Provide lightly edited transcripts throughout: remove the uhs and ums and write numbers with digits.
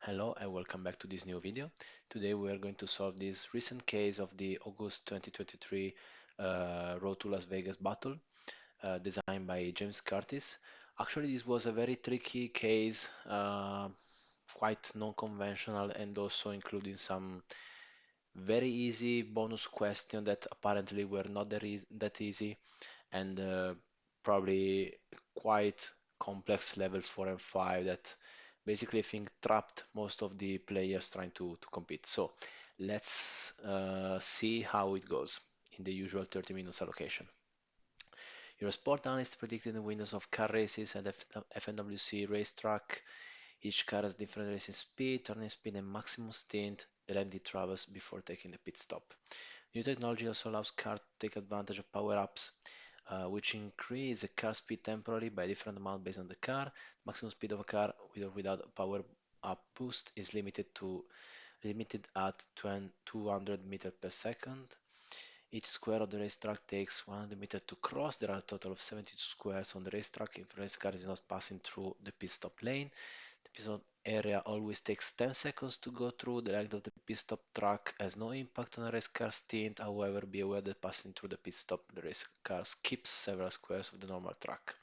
Hello and welcome back to this new video. Today we are going to solve this recent case of the August 2023 Road to Las Vegas battle designed by James Curtis. Actually, this was a very tricky case, quite non-conventional and also including some very easy bonus questions that apparently were not that easy and probably quite complex level 4 and 5 that basically I think trapped most of the players trying to compete. So let's see how it goes in the usual 30 minutes allocation. Your sport analyst predicted the winners of car races at FNWC racetrack. Each car has different racing speed, turning speed, and maximum stint the length it travels before taking the pit stop. New technology also allows cars to take advantage of power-ups, which increase the car speed temporarily by a different amount based on the car. Maximum speed of a car with or without a power-up boost is limited at 200 meters per second. Each square of the racetrack takes 100 meters to cross. There are a total of 72 squares on the racetrack if a race car is not passing through the pit stop lane. The pit stop area always takes 10 seconds to go through. The length of the pit stop track has no impact on a race car stint. However, be aware that passing through the pit stop, the race car skips several squares of the normal track.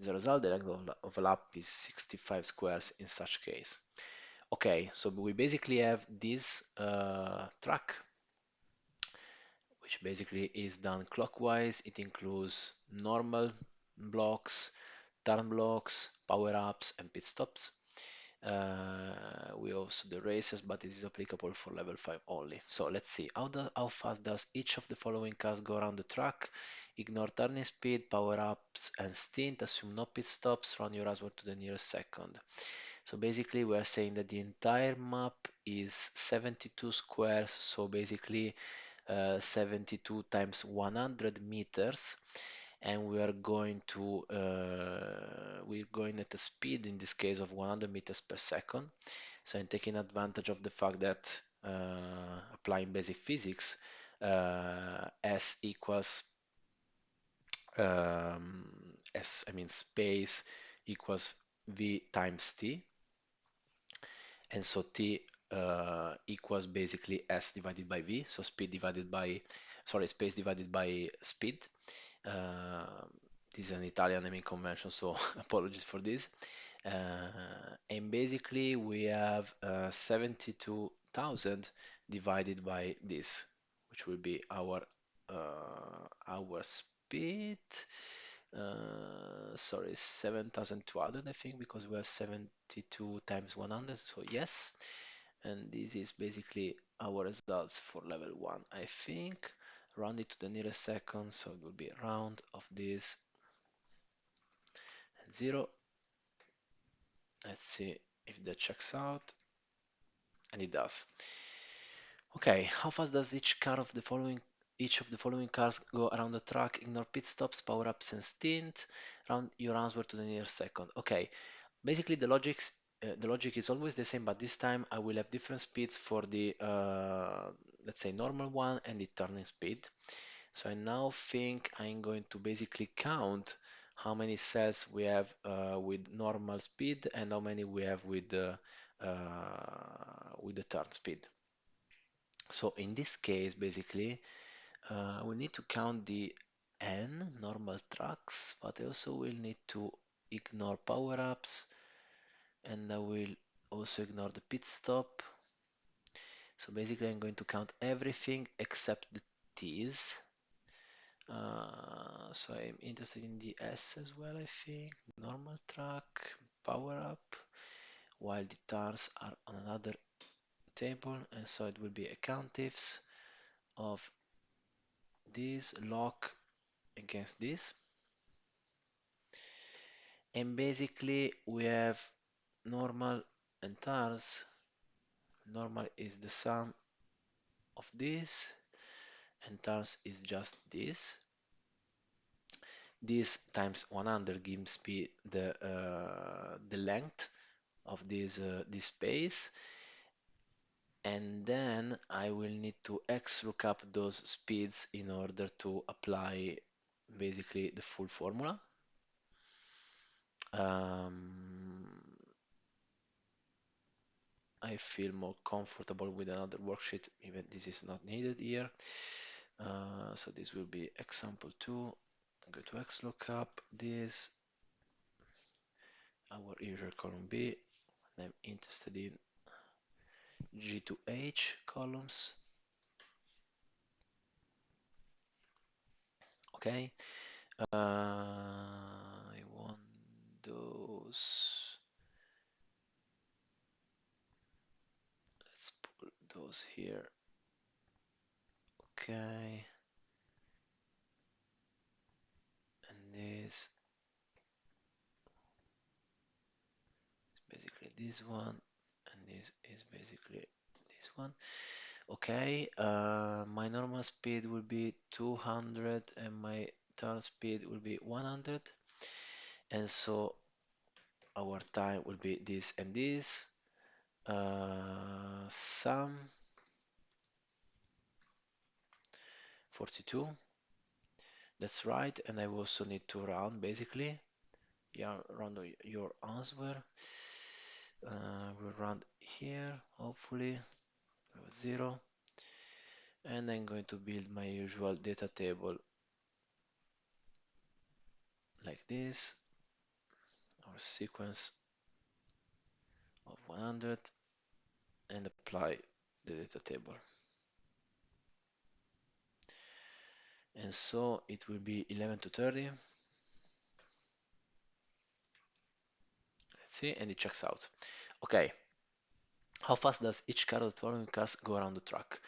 As a result, the length of a lap is 65 squares in such case. Okay, so we basically have this track, which basically is done clockwise. It includes normal blocks, turn blocks, power-ups, and pit stops. We also the races, but this is applicable for level 5 only. So let's see, how fast does each of the following cars go around the track? Ignore turning speed, power-ups, and stint. Assume no pit stops. Run your Aswell to the nearest second. So basically, we are saying that the entire map is 72 squares. So basically, 72 times 100 meters, and we're going at a speed in this case of 100 meters per second. So I'm taking advantage of the fact that applying basic physics, S equals S, I mean space equals V times T, and so T equals basically S divided by V, so space divided by speed. Uh, this is an Italian naming convention, so apologies for this. And basically we have 72,000 divided by this, which will be our speed. Sorry, 7,200 I think, because we have 72 times 100, so yes. And this is basically our results for level 1, I think. Round it to the nearest second, so it will be round of this 0. Let's see if that checks out, and it does. Okay, how fast does each of the following cars go around the track? Ignore pit stops, power-ups, and stint. Round your answer to the nearest second. Okay, basically the logic is always the same, but this time I will have different speeds for the let's say normal one and the turning speed. So I now think I'm going to basically count how many cells we have with normal speed and how many we have with the turn speed. So in this case, basically, we need to count the N normal tracks, but I also will need to ignore power-ups, and I will also ignore the pit stop. So basically, I'm going to count everything except the T's. So I'm interested in the S as well, I think. Normal track, power-up, while the tars are on another table, and so it will be a countifs of this lock against this. And basically we have normal and tars. Normal is the sum of this, and tars is just this. This times 100 gives me the length of this space, and then I will need to X lookup those speeds in order to apply basically the full formula. Um, I feel more comfortable with another worksheet, even this is not needed here. So this will be example 2. Go to XLOOKUP, this, our usual column B, and I'm interested in G to H columns. Okay, I want those. Let's put those here. Okay, and this is basically this one, and this is basically this one. Okay, my normal speed will be 200 and my turn speed will be 100, and so our time will be this and this. Sum 42. That's right, and I also need to round basically. Yeah, round your answer. We'll round here, hopefully, with 0. And I'm going to build my usual data table like this, or sequence of 100, and apply the data table. And so it will be 11 to 30. Let's see, and it checks out. Okay, how fast does each car of the following cars go around the track?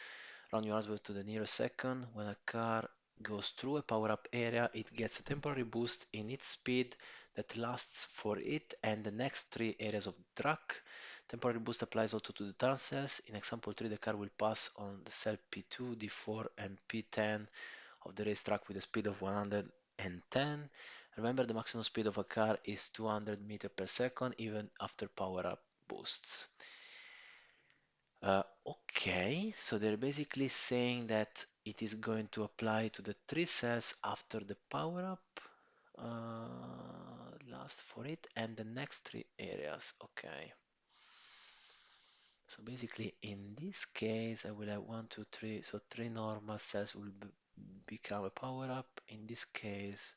Round your hardware to the nearest second. When a car goes through a power-up area, it gets a temporary boost in its speed that lasts for it and the next 3 areas of the track. Temporary boost applies also to the turn cells. In example 3, the car will pass on the cell P2, D4, and P10 of the racetrack with a speed of 110. Remember, the maximum speed of a car is 200 meters per second, even after power-up boosts. Okay, so they're basically saying that it is going to apply to the 3 cells after the power up, last for it, and the next 3 areas. Okay, so basically in this case, I will have 1, 2, 3, so 3 normal cells will become a power up. In this case,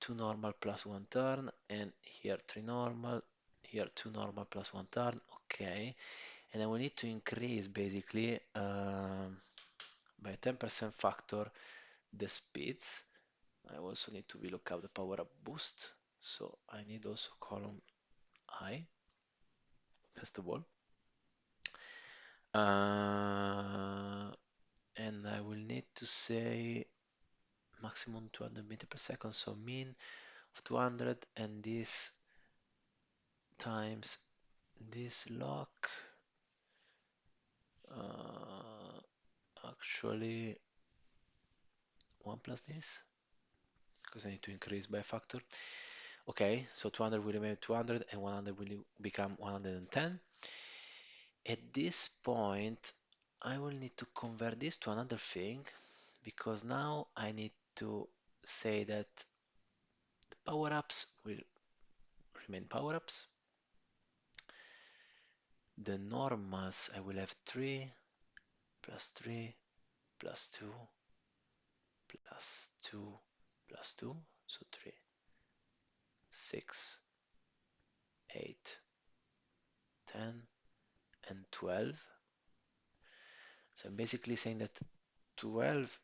2 normal plus 1 turn, and here 3 normal, here 2 normal plus 1 turn. Okay, and I will need to increase basically by a 10% factor the speeds. I also need to look up the power up boost, so I need also column I first of all, and I will need to say maximum 200 meter per second, so mean of 200, and this times this lock, actually 1 plus this, because I need to increase by a factor. Okay, so 200 will remain 200 and 100 will become 110. At this point, I will need to convert this to another thing, because now I need to say that the power-ups will remain power-ups. The normals, I will have 3 plus 3 plus 2 plus 2 plus 2, so 3, 6, 8, 10, and 12. So I'm basically saying that 12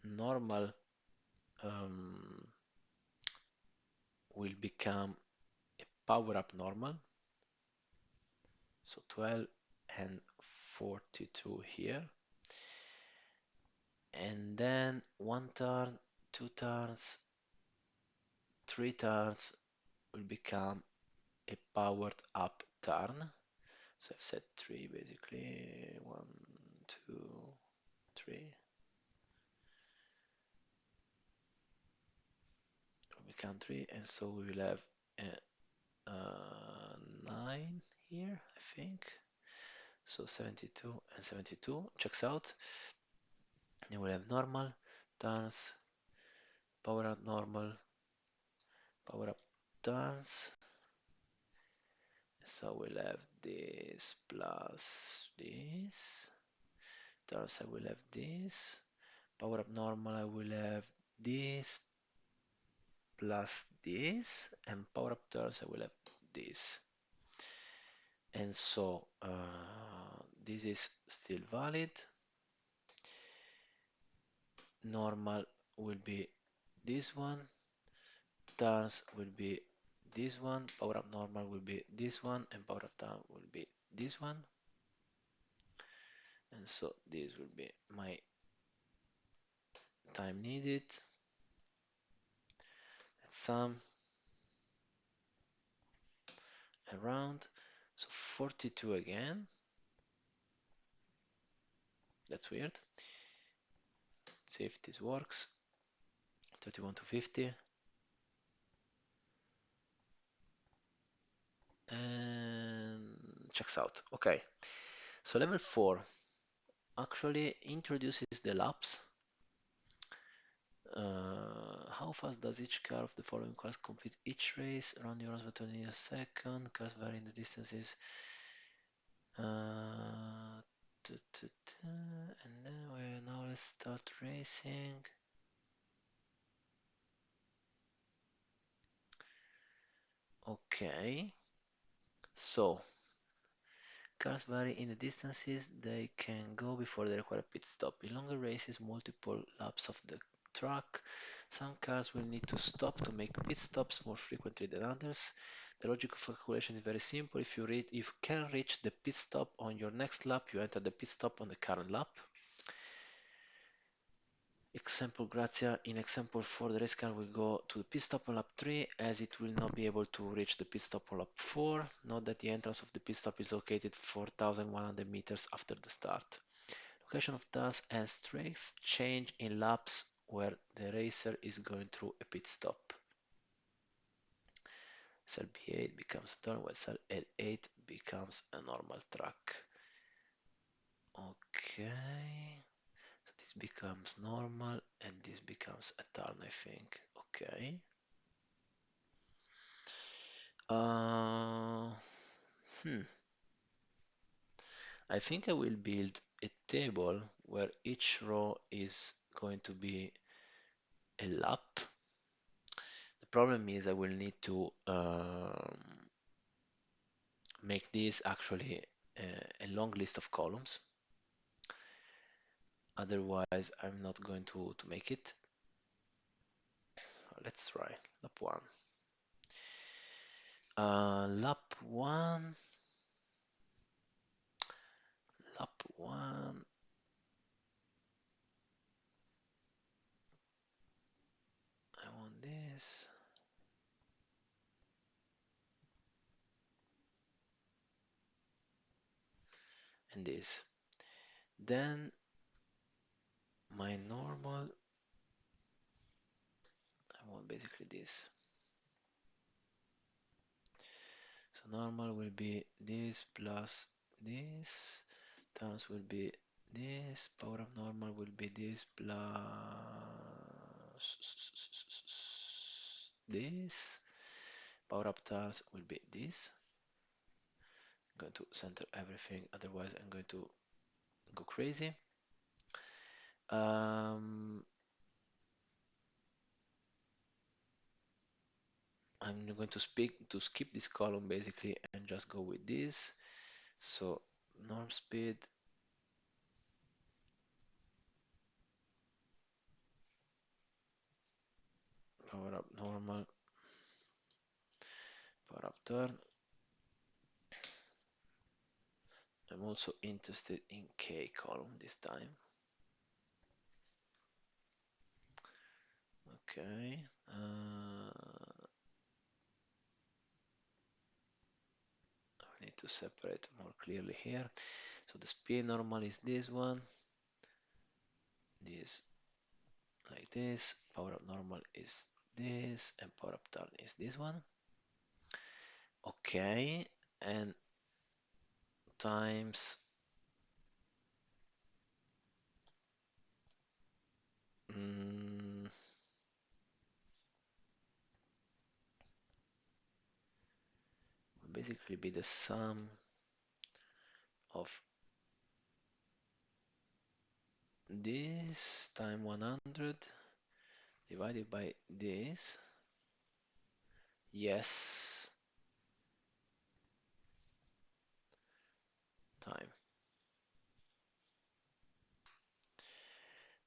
normal will become a power up normal, so 12 and 42 here, and then 1 turn, 2 turns, 3 turns will become a powered up turn. So I've said 3 basically, 1, 2, 3 will become 3, and so we will have a, 9 here, I think. So 72 and 72 checks out. And we have normal, turns, power up normal, power up turns, So we'll have this plus this. Thus I will have this. Power up normal, I will have this plus this. And power up thirds, I will have this. And so this is still valid. Normal will be this one. Turns will be this one. Power up normal will be this one. And power up down will be this one. And so this will be my time needed. Let's sum around. So 42 again. That's weird. See if this works. 31 to 50. And checks out. Okay. So level 4 actually introduces the laps. How fast does each car of the following cars complete each race? Around the for 20 a second. Cars vary in the distances. Uh, and then now let's start racing. Okay. So cars vary in the distances they can go before they require a pit stop. In longer races, multiple laps of the track, some cars will need to stop to make pit stops more frequently than others. The logic of calculation is very simple. If you can reach the pit stop on your next lap, you enter the pit stop on the current lap. Example Grazia, in example 4, the race car will go to the pit stop on lap 3 as it will not be able to reach the pit stop on lap 4. Note that the entrance of the pit stop is located 4,100 meters after the start. Location of task and strengths change in laps where the racer is going through a pit stop. Cell B8 becomes a turn while cell L8 becomes a normal track. Okay. So this becomes normal and this becomes a turn, I think. Okay. Uh, hmm. I think I will build a table where each row is going to be a lap. The problem is I will need to make this actually a long list of columns. Otherwise, I'm not going to make it. Let's try lap 1. Lap 1. Lap 1. I want this. And this. Then my normal, I want basically this. So normal will be this plus this, times will be this, power of normal will be this plus this, power up times will be this. I'm going to center everything, otherwise I'm going to go crazy. I'm going to skip this column basically and just go with this. So norm speed power up normal power up turn. I'm also interested in K column this time. Okay. I need to separate more clearly here. So the speed normal is this one. This like this. Power up normal is this, and power up turn is this one. Okay, and times will basically be the sum of this time 100 divided by this. Yes, time.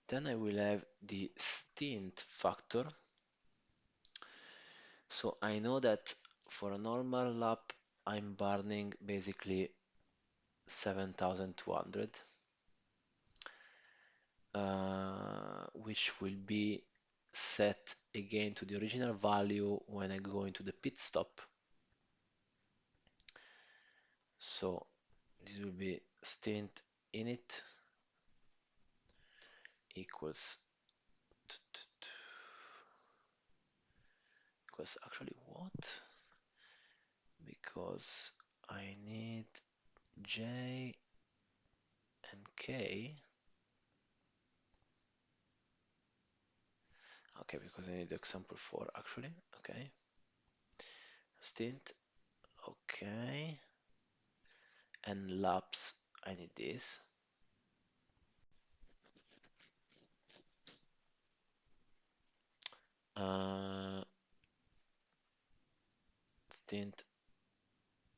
Then I will have the stint factor. So I know that for a normal lap, I'm burning basically 7,200, which will be set again to the original value when I go into the pit stop. So this will be stint init equals actually what? Because I need J and K. Okay, because I need example 4 actually. Okay. Stint. Okay. And laps, I need this. Stint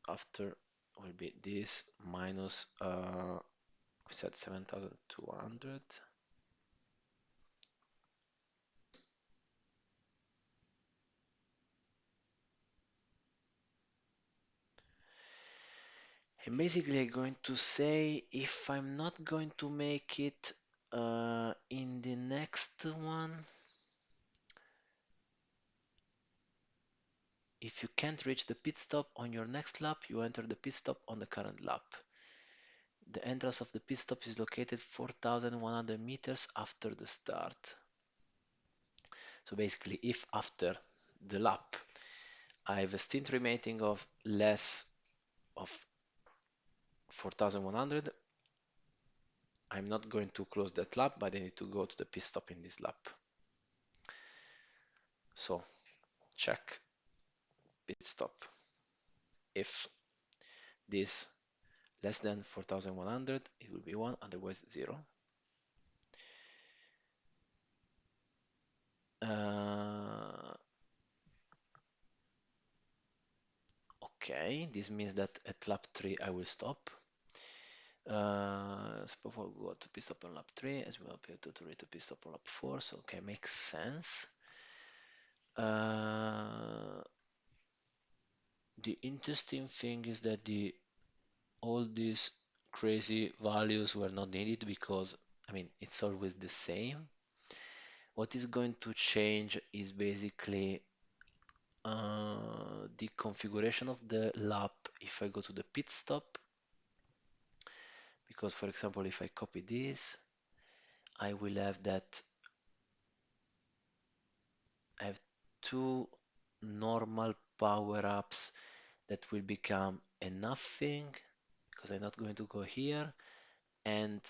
after will be this minus we said 7,200. And basically I'm going to say if I'm not going to make it in the next one, if you can't reach the pit stop on your next lap, you enter the pit stop on the current lap. The entrance of the pit stop is located 4,100 meters after the start. So basically, if after the lap I have a stint remaining of less of 4,100, I'm not going to close that lap, but I need to go to the pit stop in this lap. So check pit stop. If this less than 4,100, it will be 1, otherwise 0. Okay, this means that at lap 3 I will stop. So before we go to pit stop on lap 3, as well to read to pit stop on lap 4, so okay, makes sense. The interesting thing is that all these crazy values were not needed because, I mean, it's always the same. What is going to change is basically the configuration of the lap if I go to the pit stop. Because, for example, if I copy this, I will have that I have two normal power-ups that will become a nothing because I'm not going to go here, and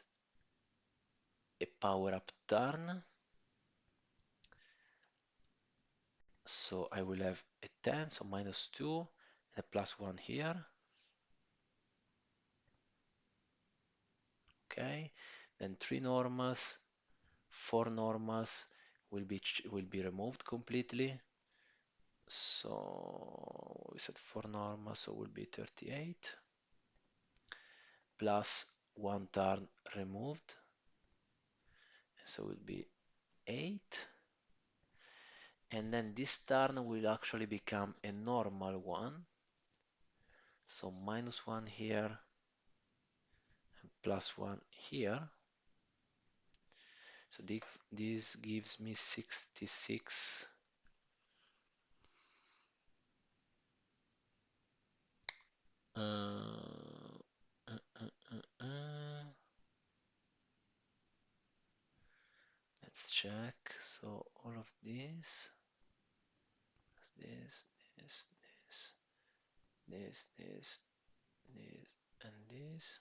a power-up turn. So I will have a 10, so -2, and a +1 here. Okay, then 3 normals, 4 normals will be removed completely. So we said 4 normals, so will be 38 plus 1 turn removed, so it will be 8. And then this turn will actually become a normal one. So -1 here and +1 here. So this gives me 66. Let's check. So all of this, this, this, this, this, this, this, and this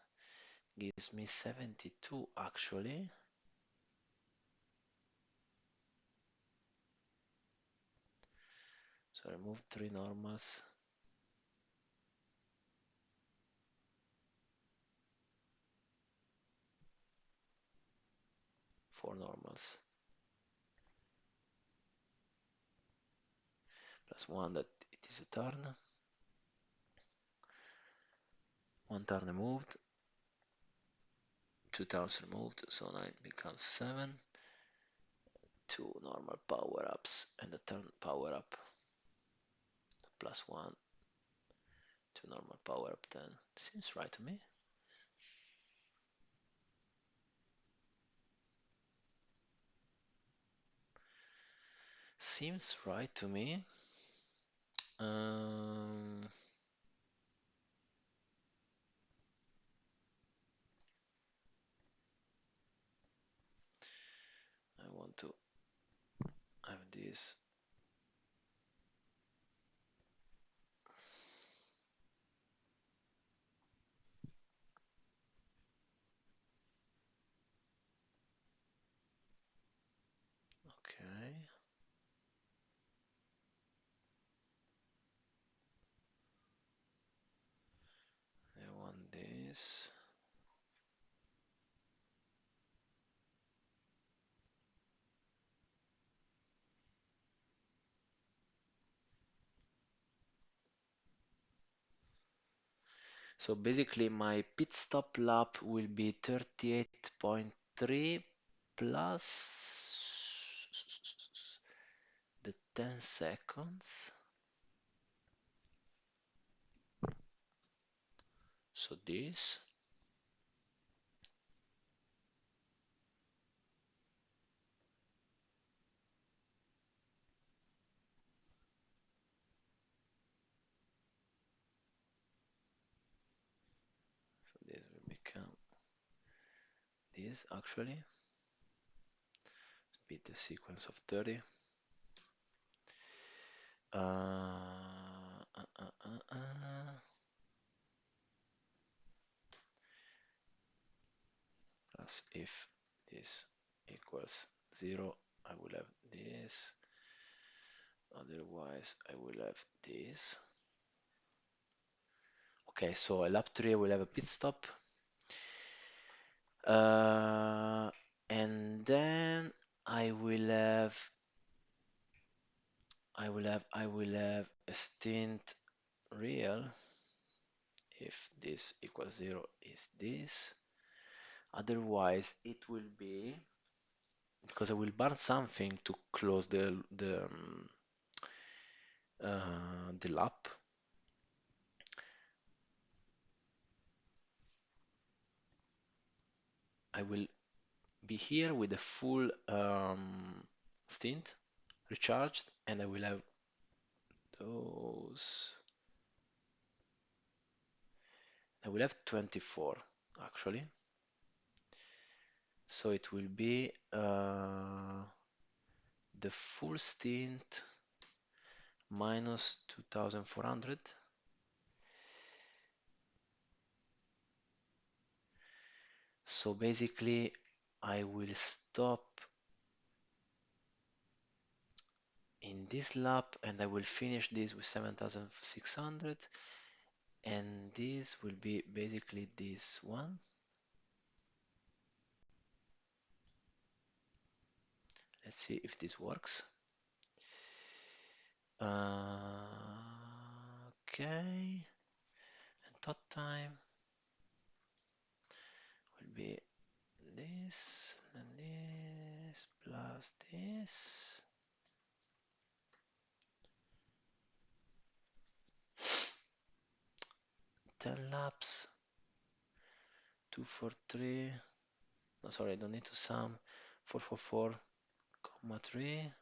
gives me 72 actually. So I remove 3 normals. 4 normals. Plus 1 that it is a turn. 1 turn removed. 2 turns removed, so now it becomes 7. 2 normal power-ups and a turn power-up. Plus 1. 2 normal power-up 10. Seems right to me. Seems right to me. Um, I want to have this. Okay. I want this. So basically my pit stop lap will be 38.3 plus the 10 seconds. So this. So this will become this actually. Beat the sequence of 30. Plus if this equals 0, I will have this. Otherwise, I will have this. Okay, so lap 3 I will have a pit stop. And then I will have a stint real if this equals 0 is this. Otherwise, it will be because I will burn something to close the lap. I will be here with a full stint recharged, and I will have those. I will have 24 actually. So it will be the full stint minus 2400. So basically I will stop in this lap and I will finish this with 7600, and this will be basically this one. Let's see if this works. Okay, and top time will be this and this plus this. 10 laps, 243. No, sorry, I don't need to sum. 444,3.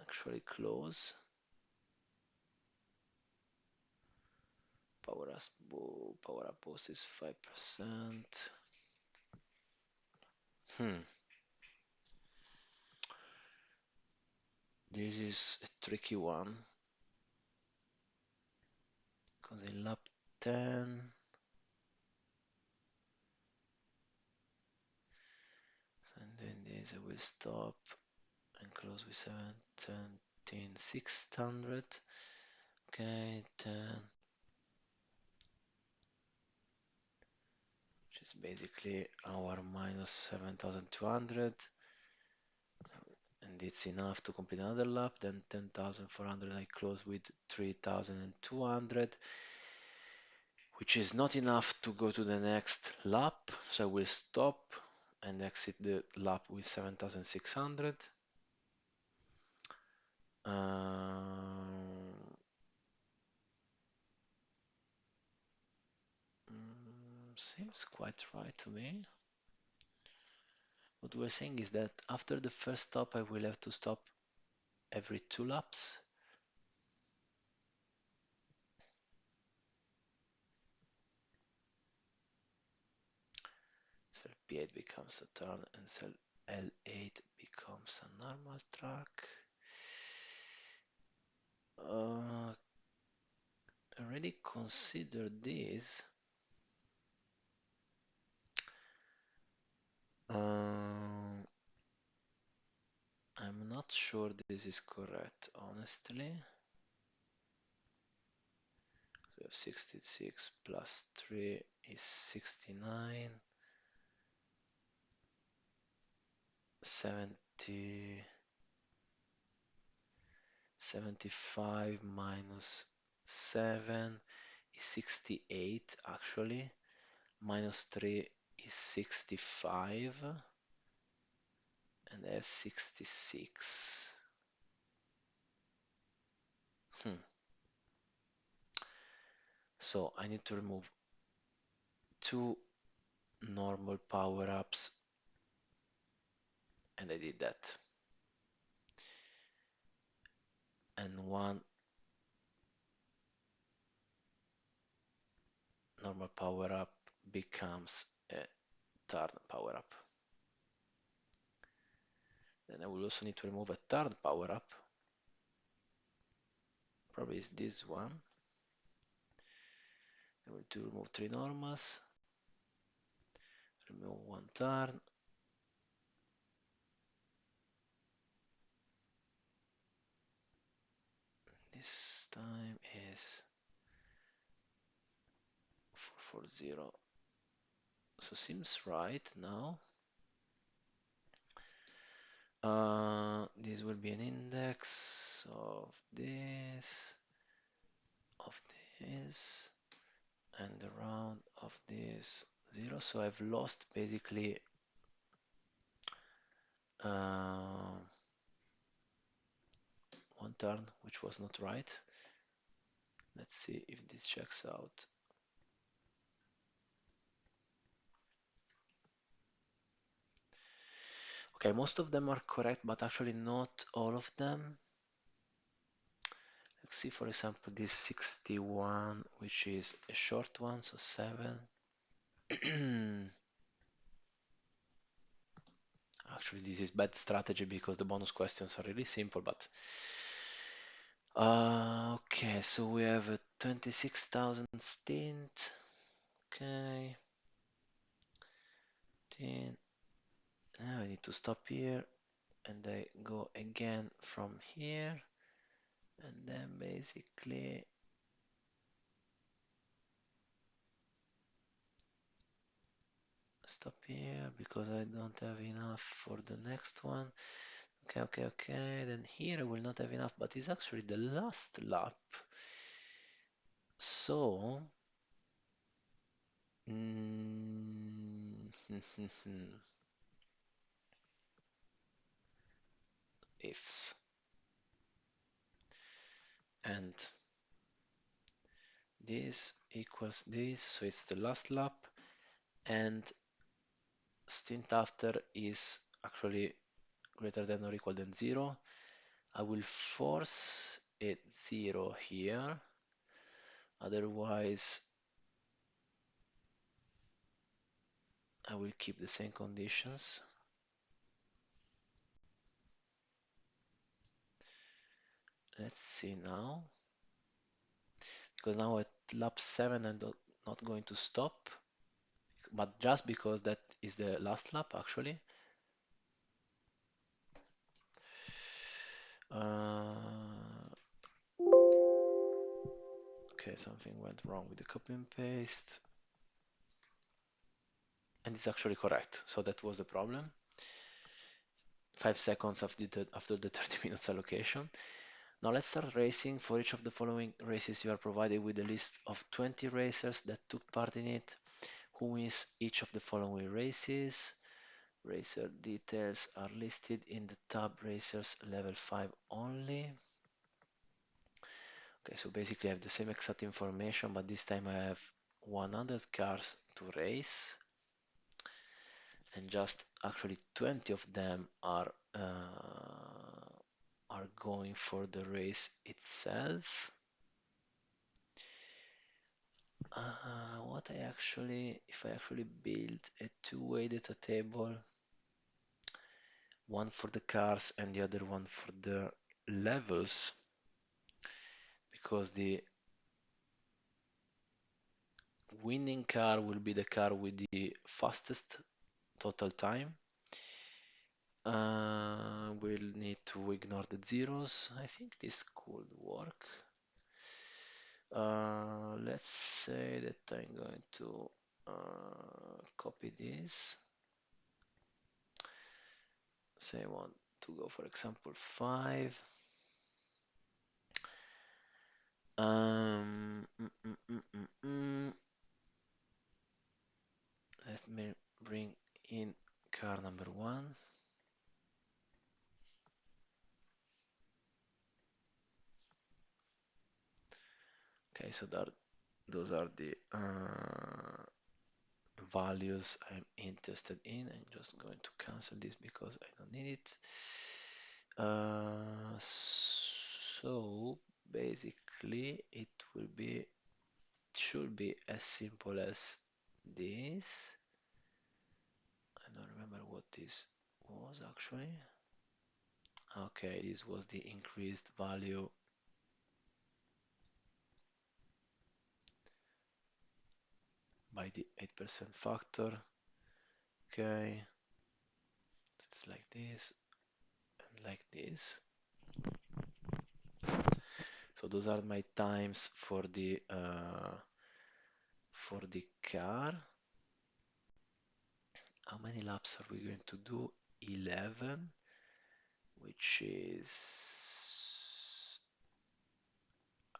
Actually close. Power up boost is 5%. This is a tricky one because in lap 10, so I'm doing this, I will stop and close with 17,600. Okay, 10, which is basically our minus 7,200, and it's enough to complete another lap. Then 10,400, I close with 3,200, which is not enough to go to the next lap. So I will stop and exit the lap with 7,600. Seems quite right to me. What we're saying is that after the first stop, I will have to stop every 2 laps. Cell P8 becomes a turn and cell L8 becomes a normal track. I already considered this. I'm not sure this is correct, honestly. We have 66 plus 3 is 69. 70, 75 minus 7 is 68 actually. Minus 3 is 65 and I have 66. Hmm. So I need to remove 2 normal power-ups and I did that. And 1 normal power-up becomes a third power-up. Then I will also need to remove a third power-up. Probably is this one. I will to remove 3 normals. Remove 1 turn. This time is 440. So seems right now. This will be an index of this, and the round of this 0. So I've lost basically uh, 1 turn, which was not right. Let's see if this checks out. Okay, most of them are correct, but actually not all of them. Let's see, for example, this 61, which is a short one, so 7. Actually, this is bad strategy because the bonus questions are really simple, but okay, so we have a 26,000 stint. Okay. Then now I need to stop here and I go again from here and then basically stop here because I don't have enough for the next one. Okay. Then here I will not have enough, but it's actually the last lap. So, ifs. And this equals this, so it's the last lap, and stint after is actually greater than or equal than 0. I will force it 0 here, otherwise I will keep the same conditions. Let's see now, because now at lap 7 I'm not going to stop, but just because that is the last lap actually. Okay, something went wrong with the copy and paste. and it's actually correct. So that was the problem. 5 seconds after the 30 minutes allocation. Now let's start racing. For each of the following races, you are provided with a list of 20 racers that took part in it. Who wins each of the following races? Racer details are listed in the tab Racers Level 5 only. Okay, so basically I have the same exact information, but this time I have 100 cars to race, and just actually 20 of them are going for the race itself. If I actually build a two-way data table, one for the cars and the other one for the levels, because the winning car will be the car with the fastest total time. We'll need to ignore the zeros. I think this could work. Let's say that I'm going to copy this. Say I want to go, for example, 5. Let me bring in car number 1. Okay, so those are the values I'm interested in. I'm just going to cancel this because I don't need it. So basically it should be as simple as this. I don't remember what this was actually. Okay, this was the increased value by the 8% factor. Okay, it's like this and like this. So those are my times for the car. How many laps are we going to do? 11, which is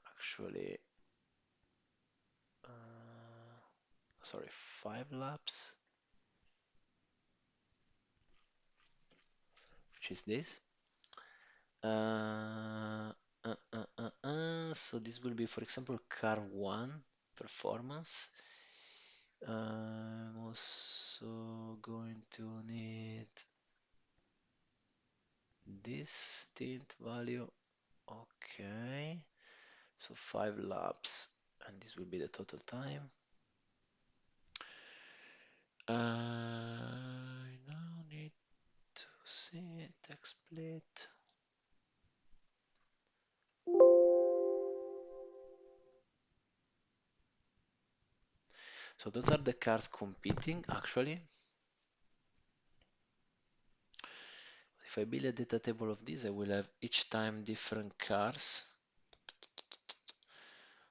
actually sorry, 5 laps, which is this. So this will be, for example, car 1 performance. I'm also going to need this stint value. Okay, so 5 laps, and this will be the total time. I now need to see text split. So those are the cars competing actually. If I build a data table of this, I will have each time different cars.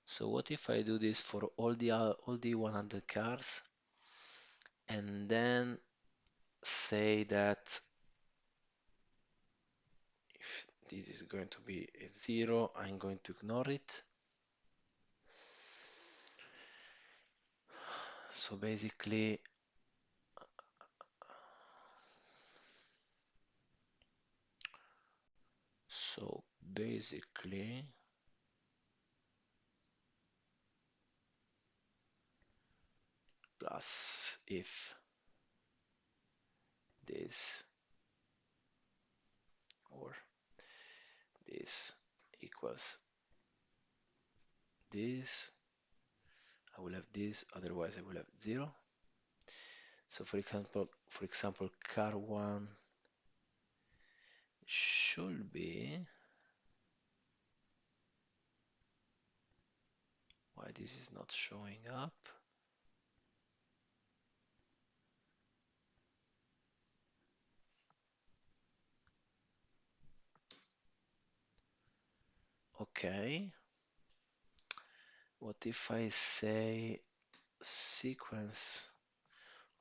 So what if I do this for all the 100 cars, and then say that if this is going to be a 0, I'm going to ignore it. So basically, so basically, plus if this or this equals this, I will have this, otherwise I will have 0. So for example, car 1 should be, why this is not showing up? Okay, what if I say sequence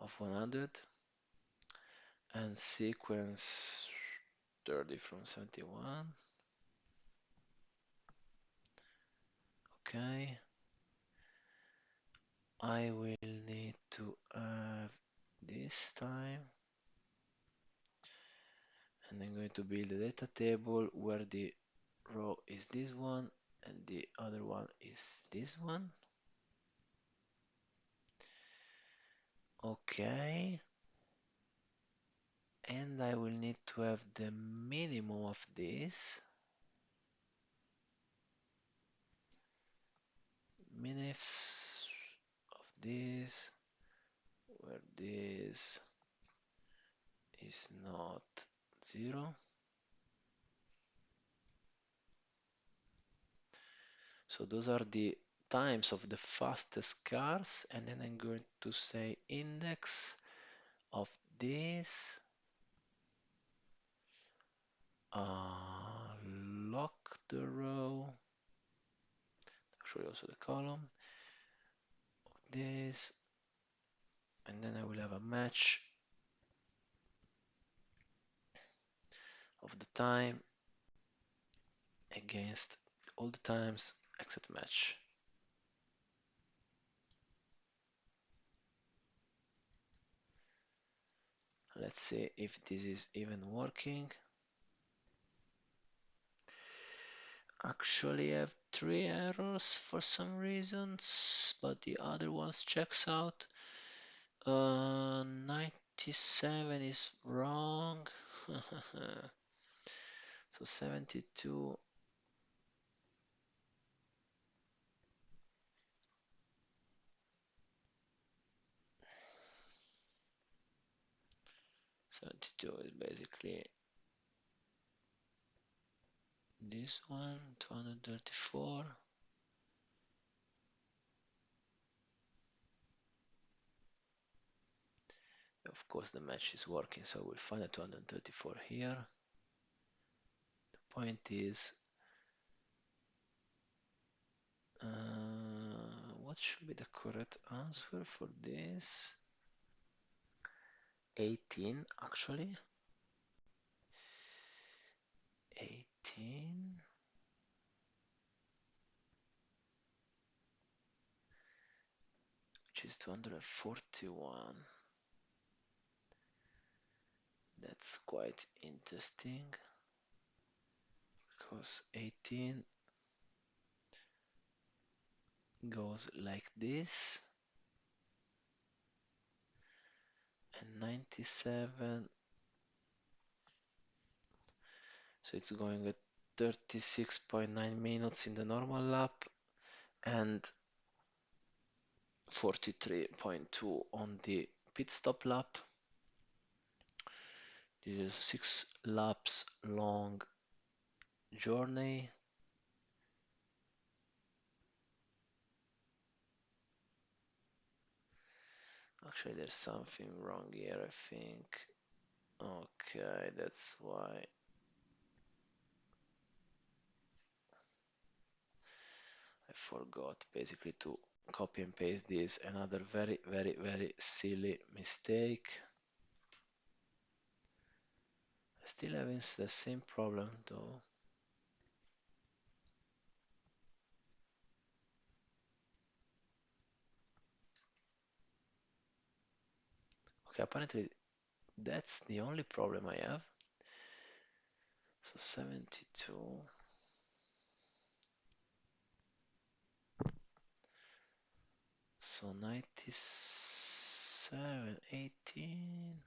of 100 and sequence 30 from 71. Okay, I will need to have this time, and I'm going to build a data table where the row is this one and the other one is this one. Okay, and I will need to have the minimum of this, minifs of this, where this is not 0. So those are the times of the fastest cars, and then I'm going to say index of this, lock the row, actually also the column of this, and then I will have a match of the time against all the times except match. Let's see if this is even working. Actually, I have 3 errors for some reasons, but the other ones checks out. 97 is wrong. So 72. 72 is basically this one, 234. Of course, the match is working, so we'll find a 234 here. The point is, what should be the correct answer for this? 18, actually. 18. Which is 241. That's quite interesting because 18 goes like this and 97, so it's going at 36.9 minutes in the normal lap and 43.2 on the pit stop lap. This is 6 laps long journey. Actually, there's something wrong here, I think. Okay, that's why. I forgot basically to copy and paste this. Another very silly mistake. Still having the same problem though. Okay, apparently that's the only problem I have. So 72. So 97, 18.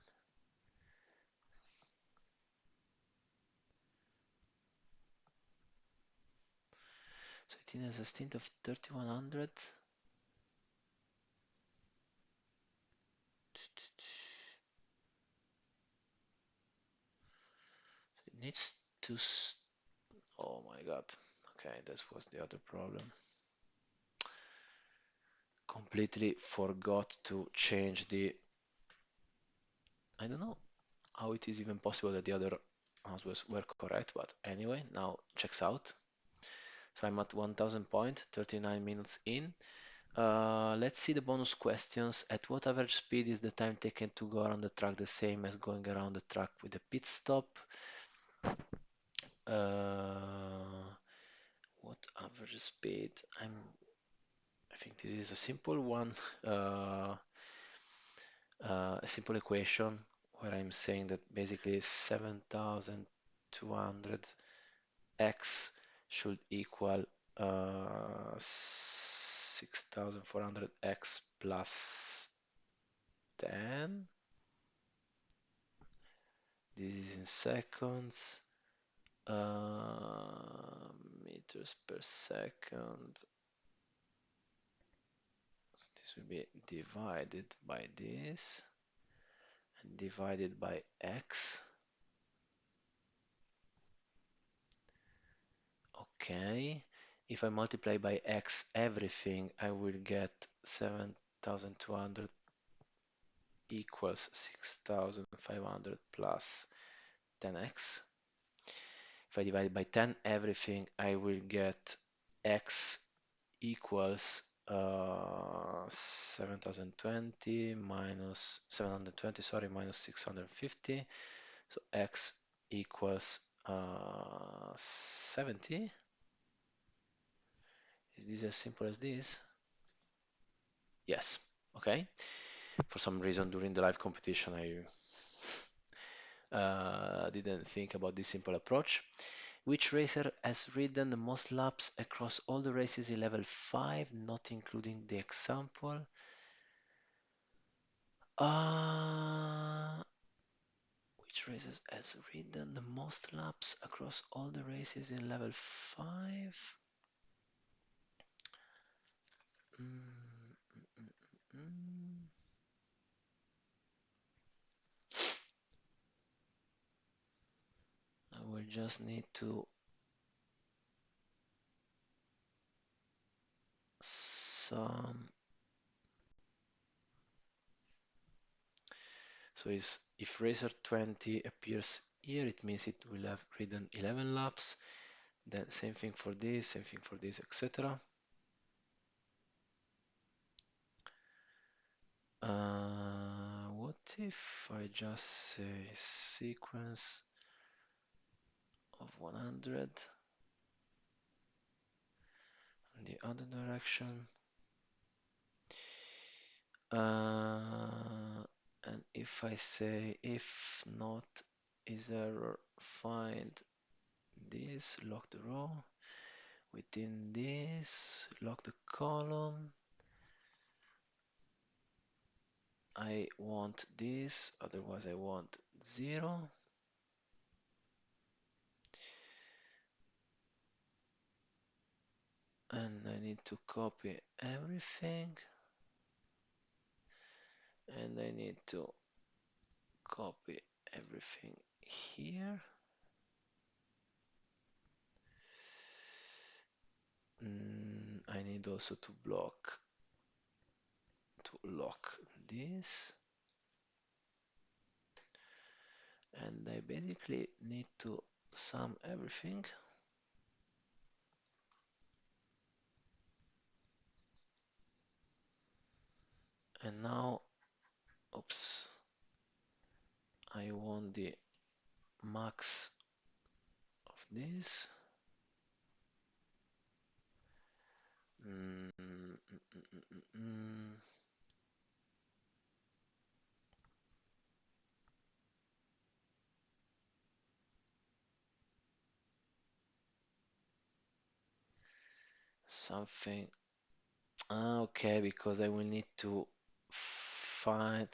So 18 has a stint of 3100. It needs to. Oh my god. Okay, that was the other problem. Completely forgot to change the. I don't know how it is even possible that the other answers were correct, but anyway, now checks out. So I'm at 1000 point, 39 minutes in. Let's see the bonus questions. At what average speed is the time taken to go around the track the same as going around the track with a pit stop? Uh, what average speed? I think this is a simple one, uh, a simple equation where I'm saying that basically 7,200 x should equal 6,400 x plus 10. This is in seconds. Meters per second. So this will be divided by this and divided by x. Okay. If I multiply by x everything, I will get 7,200 equals 6,500 plus 10x. If I divide by 10 everything, I will get x equals 7020 minus 720, sorry, minus 650. So x equals 70. Is this as simple as this? Yes. Okay. For some reason during the live competition, I didn't think about this simple approach. Which racer has ridden the most laps across all the races in level 5, not including the example? Uh, which races has ridden the most laps across all the races in level 5? Mm, mm, mm, mm. I will just need to sum. So if racer 20 appears here, it means it will have ridden 11 laps. Then same thing for this, same thing for this, etc. What if I just say sequence of 100 in the other direction? And if I say if not is error, find this, lock the row. Within this, lock the column. I want this, otherwise I want 0. And I need to copy everything. And I need to copy everything here. I need also to lock this. And I basically need to sum everything. And now, oops, I want the max of this. Mm, mm, mm, mm, mm. Something. Okay, because I will need to find,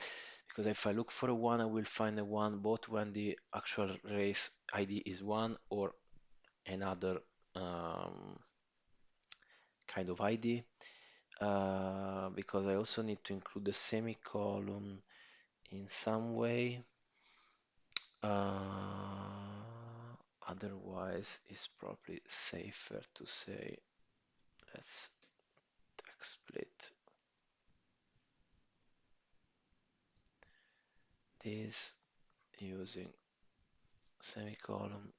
because if I look for a one, I will find a one both when the actual race ID is one or another kind of ID. Because I also need to include the semicolon in some way. Otherwise, it's probably safer to say let's text split this using semicolon.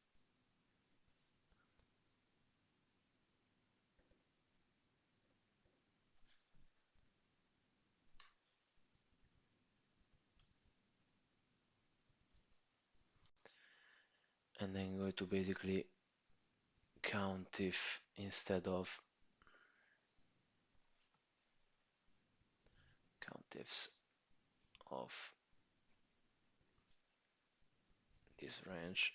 and then going to basically count if instead of countifs of this range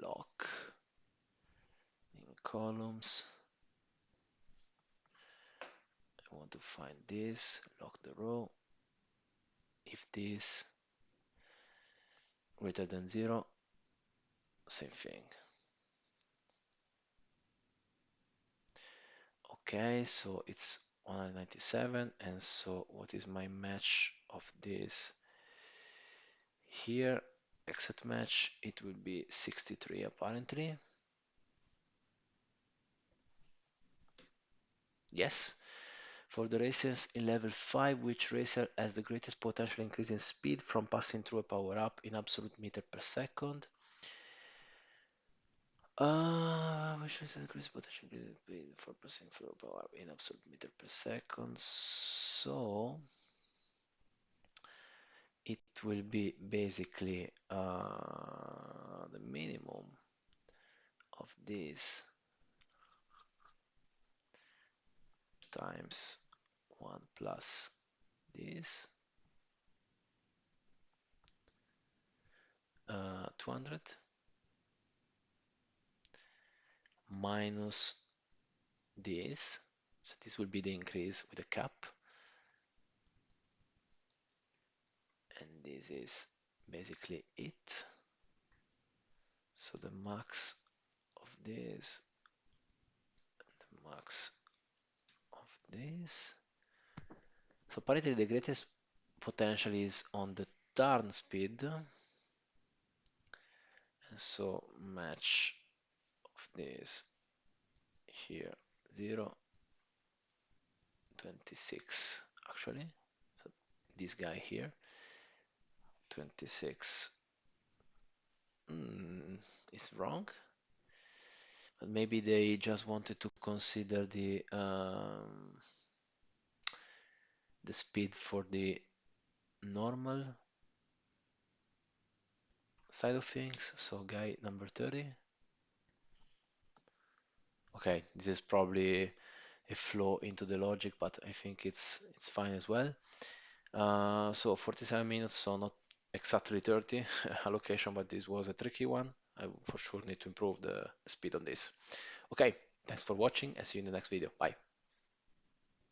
lock in columns. I want to find this, lock the row. If this greater than 0, same thing. Okay, so it's 197, and so what is my match of this here? Exit match, it will be 63 apparently. Yes. For the racers in level 5, which racer has the greatest potential increase in speed from passing through a power-up in absolute meter per second? Which racer has the greatest potential increase in speed for passing through a power-up in absolute meter per second? So it will be basically the minimum of this times 1 plus this 200 minus this, so this will be the increase with a cap, and this is basically it. So the max of this, the max of this. So apparently the greatest potential is on the turn speed, and so match of this here 0, 26 actually. So this guy here 26 is wrong, but maybe they just wanted to consider the speed for the normal side of things. So guy number 30. Okay, this is probably a flaw into the logic, but I think it's fine as well. So 47 minutes, so not exactly 30 allocation, but this was a tricky one. I for sure need to improve the speed on this. Okay, thanks for watching and see you in the next video. Bye.